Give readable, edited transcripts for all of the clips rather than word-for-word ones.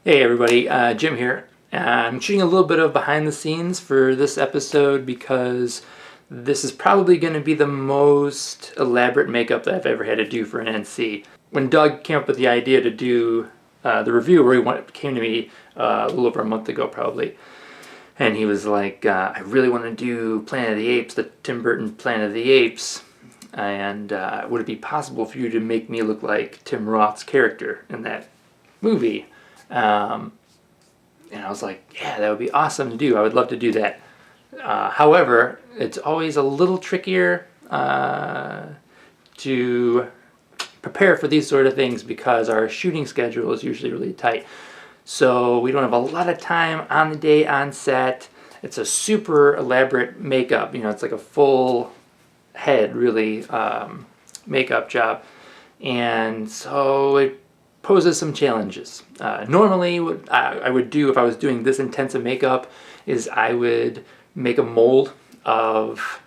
Hey everybody, Jim here. I'm shooting a little bit of behind the scenes for this episode because this is probably going to be the most elaborate makeup that I've ever had to do for an NC. When Doug came up with the idea to do the review, where he came to me a little over a month ago probably, and he was like, I really want to do Planet of the Apes, the Tim Burton Planet of the Apes, and would it be possible for you to make me look like Tim Roth's character in that movie? And I was like, yeah, that would be awesome to do. I would love to do that. However, it's always a little trickier to prepare for these sort of things because our shooting schedule is usually really tight. So we don't have a lot of time on the day on set. It's a super elaborate makeup. It's like a full head, really, makeup job. And so it poses some challenges. Normally, what I would do if I was doing this intensive makeup is I would make a mold of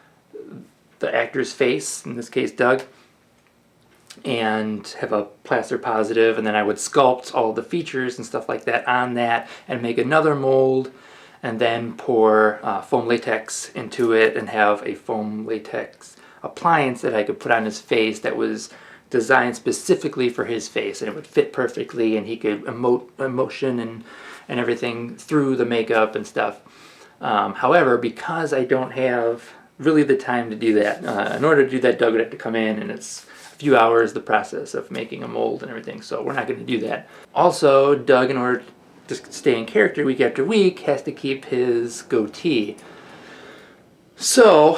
the actor's face, in this case Doug, and have a plaster positive, and then I would sculpt all the features and stuff like that on that and make another mold and then pour foam latex into it and have a foam latex appliance that I could put on his face that was designed specifically for his face, and it would fit perfectly, and he could emote emotion and everything through the makeup and stuff. However, because I don't have really the time to do that, in order to do that, Doug would have to come in, and it's a few hours the process of making a mold and everything, so we're not going to do that. Also, Doug, in order to stay in character week after week, has to keep his goatee. So,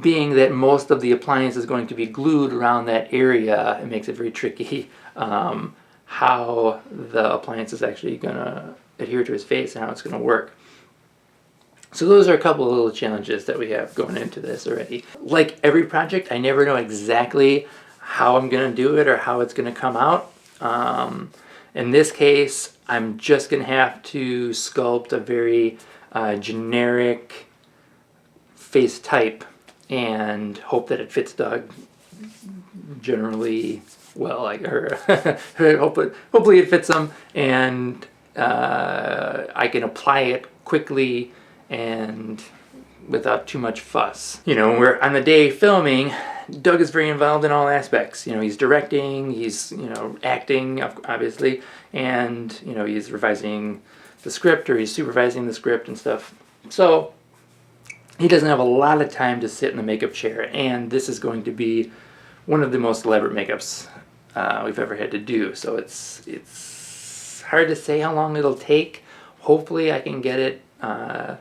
being that most of the appliance is going to be glued around that area, it makes it very tricky how the appliance is actually going to adhere to his face and how it's going to work. So those are a couple of little challenges that we have going into this already. Like every project, I never know exactly how I'm going to do it or how it's going to come out. In this case, I'm just going to have to sculpt a very generic face type and hope that it fits Doug generally well, hopefully it fits him, and I can apply it quickly and without too much fuss. We're on the day filming. Doug is very involved in all aspects. He's directing, he's acting obviously, and he's revising the script, or he's supervising the script and stuff. So he doesn't have a lot of time to sit in the makeup chair, and this is going to be one of the most elaborate makeups we've ever had to do. So it's hard to say how long it'll take. Hopefully I can get it, I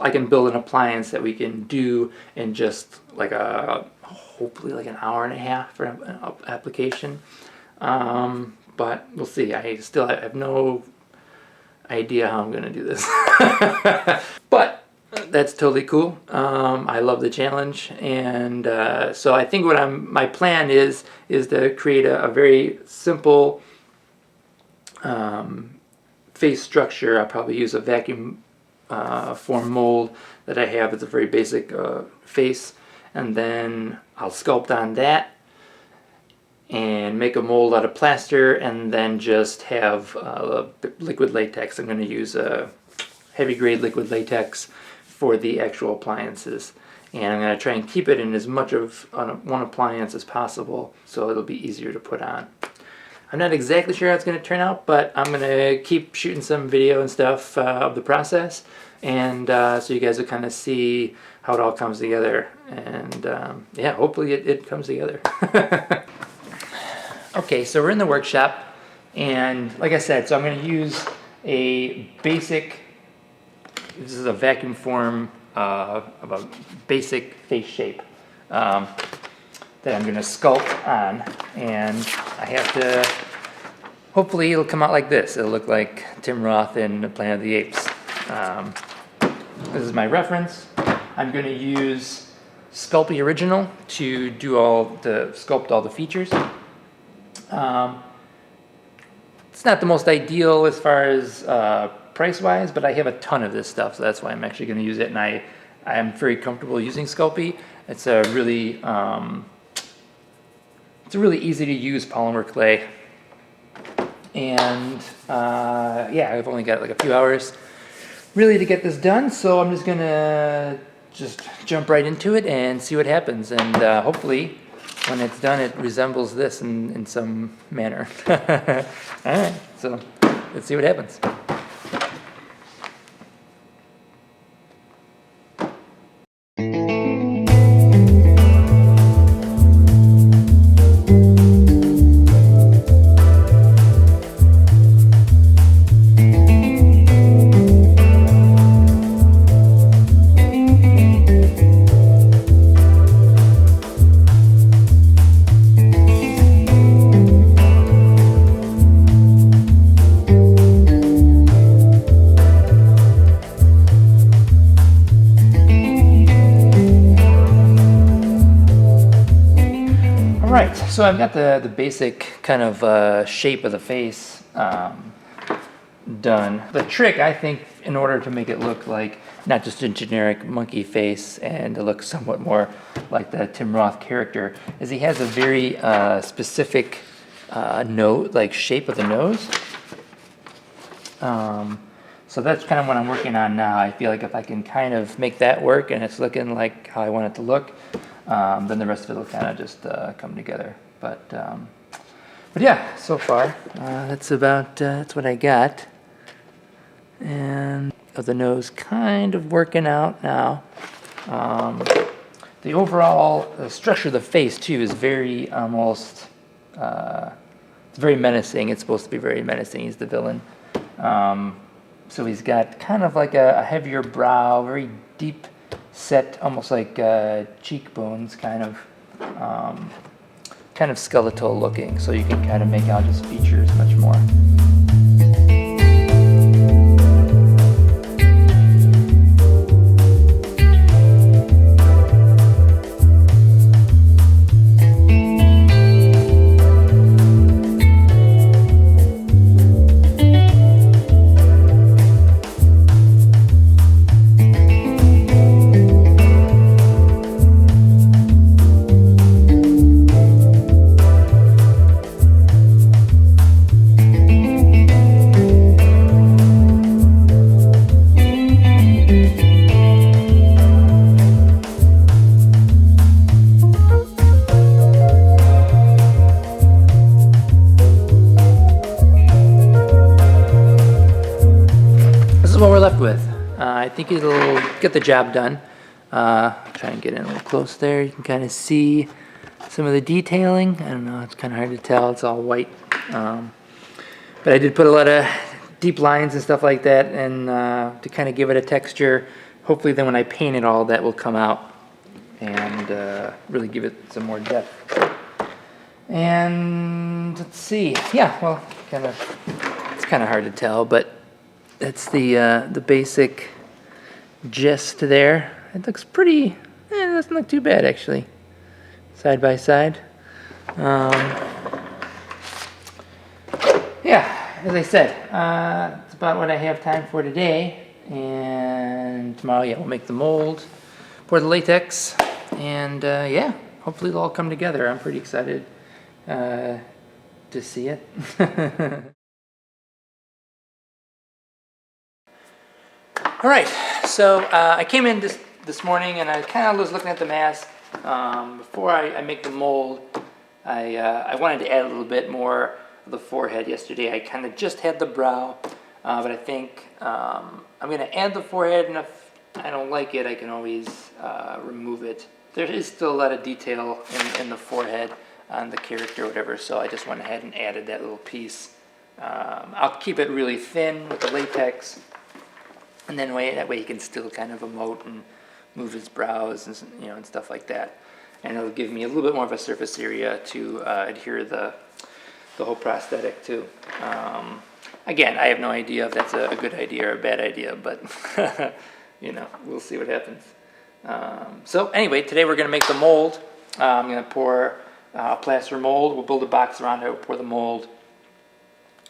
can build an appliance that we can do in just hopefully like an hour and a half for an application. But we'll see. I have no idea how I'm going to do this. But that's totally cool. I love the challenge, and so I think my plan is to create a very simple face structure. I'll probably use a vacuum form mold that I have. It's a very basic face, and then I'll sculpt on that and make a mold out of plaster, and then just have liquid latex. I'm going to use a heavy grade liquid latex for the actual appliances, and I'm going to try and keep it in as much of one appliance as possible so it'll be easier to put on. I'm not exactly sure how it's going to turn out, but I'm going to keep shooting some video and stuff of the process, and so you guys will kind of see how it all comes together, and yeah, hopefully it comes together. Okay, so we're in the workshop, and like I said, so I'm going to use a basic, this is a vacuum form of a basic face shape that I'm going to sculpt on, and I have to, hopefully it'll come out like this. It'll look like Tim Roth in Planet of the Apes. This is my reference. I'm going to use Sculpting Original to sculpt all the features. It's not the most ideal as far as price-wise, but I have a ton of this stuff, so that's why I'm actually going to use it, and I am very comfortable using Sculpey. It's a really easy to use polymer clay, And yeah, I've only got like a few hours really to get this done, so I'm just gonna jump right into it and see what happens. And hopefully when it's done it resembles this in some manner. Alright, so let's see what happens. Alright, so I've got the basic kind of shape of the face done. The trick, I think, in order to make it look like not just a generic monkey face and to look somewhat more like the Tim Roth character, is he has a very specific nose, like shape of the nose. So that's kind of what I'm working on now. I feel like if I can kind of make that work and it's looking like how I want it to look, then the rest of it will kind of just come together. But yeah, so far that's what I got. And the nose kind of working out now. The overall structure of the face too is very almost. It's very menacing. It's supposed to be very menacing. He's the villain. So he's got kind of like a heavier brow, very deep set, almost like cheekbones, kind of skeletal looking. So you can kind of make out his features much more. What we're left with. I think it'll get the job done. Try and get in a little close there. You can kind of see some of the detailing. I don't know, it's kind of hard to tell. It's all white. But I did put a lot of deep lines and stuff like that, and to kind of give it a texture. Hopefully then when I paint it all, that will come out and really give it some more depth. And let's see. Yeah, well, it's kind of hard to tell, but that's the basic gist there. It looks pretty, it doesn't look too bad actually, side by side. Yeah, as I said, it's about what I have time for today. And tomorrow, yeah, we'll make the mold, pour the latex, and yeah, hopefully it'll all come together. I'm pretty excited to see it. All right, so I came in this morning and I kind of was looking at the mask. Before I make the mold, I wanted to add a little bit more of the forehead yesterday. I kind of just had the brow, but I think I'm going to add the forehead, and if I don't like it, I can always remove it. There is still a lot of detail in the forehead on the character or whatever, so I just went ahead and added that little piece. I'll keep it really thin with the latex. And then that way he can still kind of emote and move his brows and and stuff like that. And it'll give me a little bit more of a surface area to adhere the whole prosthetic to. Again, I have no idea if that's a good idea or a bad idea, but we'll see what happens. So anyway, today we're going to make the mold. I'm going to pour a plaster mold. We'll build a box around it. We'll pour the mold,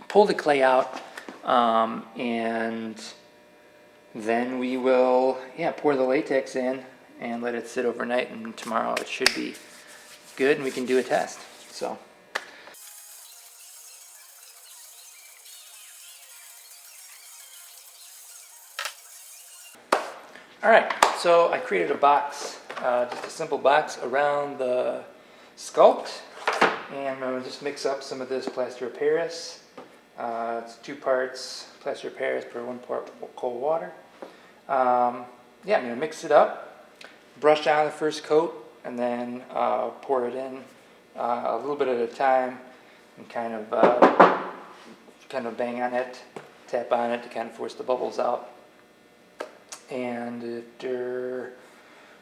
pull the clay out, and then we will, pour the latex in and let it sit overnight, and tomorrow it should be good and we can do a test. So All right, so I created a box, just a simple box around the Sculpt, and I'm going to just mix up some of this plaster of Paris. It's 2 parts plaster of Paris per 1 part cold water. Yeah, I'm going to mix it up, brush down the first coat, and then pour it in a little bit at a time, and kind of bang on it, tap on it to kind of force the bubbles out. And after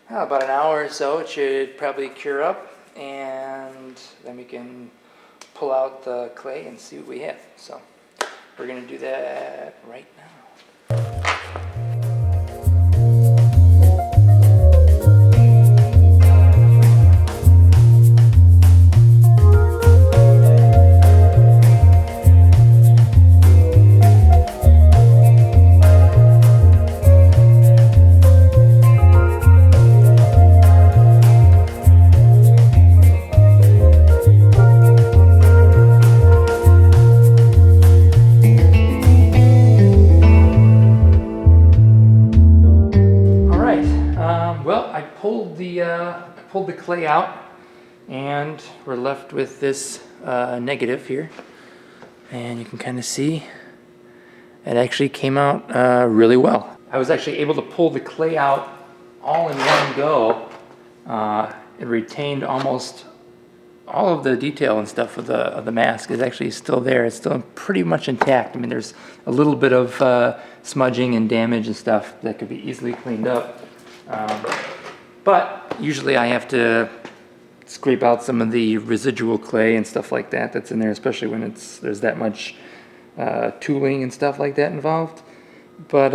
about an hour or so, it should probably cure up, and then we can pull out the clay and see what we have. So we're going to do that right now. Well, I pulled the clay out, and we're left with this negative here, and you can kind of see it actually came out really well. I was actually able to pull the clay out all in one go. It retained almost all of the detail and stuff of the mask is actually still there. It's still pretty much intact. I mean, there's a little bit of smudging and damage and stuff that could be easily cleaned up. But usually I have to scrape out some of the residual clay and stuff like that that's in there, especially when there's that much tooling and stuff like that involved. But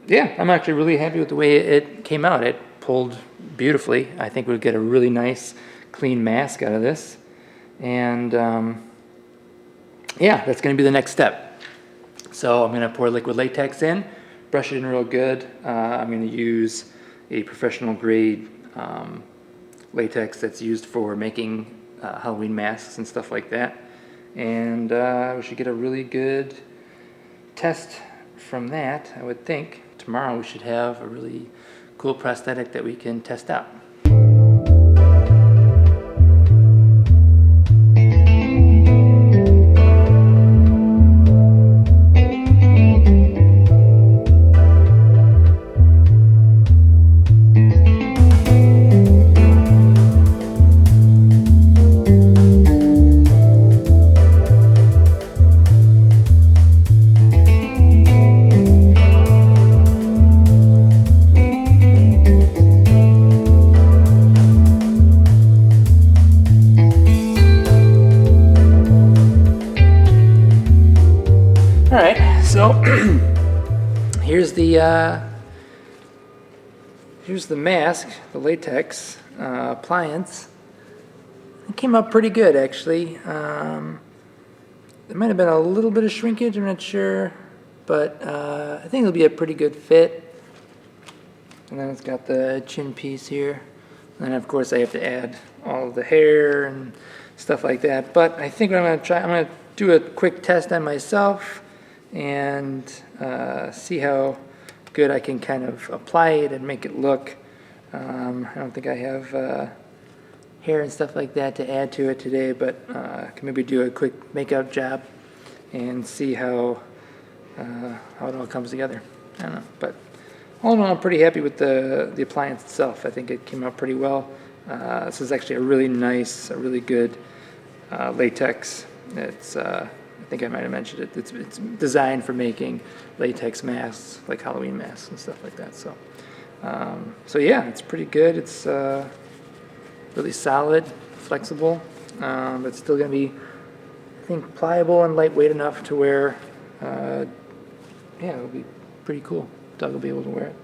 yeah, I'm actually really happy with the way it came out. It pulled beautifully. I think we'll get a really nice clean mask out of this. And yeah, that's going to be the next step. So I'm going to pour liquid latex in, brush it in real good. I'm going to use a professional grade latex that's used for making Halloween masks and stuff like that. And we should get a really good test from that, I would think. Tomorrow we should have a really cool prosthetic that we can test out. All right, so here's the mask, the latex appliance. It came out pretty good, actually. There might have been a little bit of shrinkage, I'm not sure, but I think it'll be a pretty good fit. And then it's got the chin piece here. And then, of course, I have to add all of the hair and stuff like that. But I think what I'm going to do a quick test on myself and see how good I can kind of apply it and make it look. I don't think I have hair and stuff like that to add to it today, but I can maybe do a quick makeup job and see how it all comes together. I don't know, but all in all, I'm pretty happy with the appliance itself. I think it came out pretty well. This is actually a really nice, a really good latex. It's I think I might have mentioned it. It's designed for making latex masks, like Halloween masks and stuff like that. So, so yeah, it's pretty good. It's really solid, flexible, but still going to be, I think, pliable and lightweight enough to where, yeah, it'll be pretty cool. Doug will be able to wear it.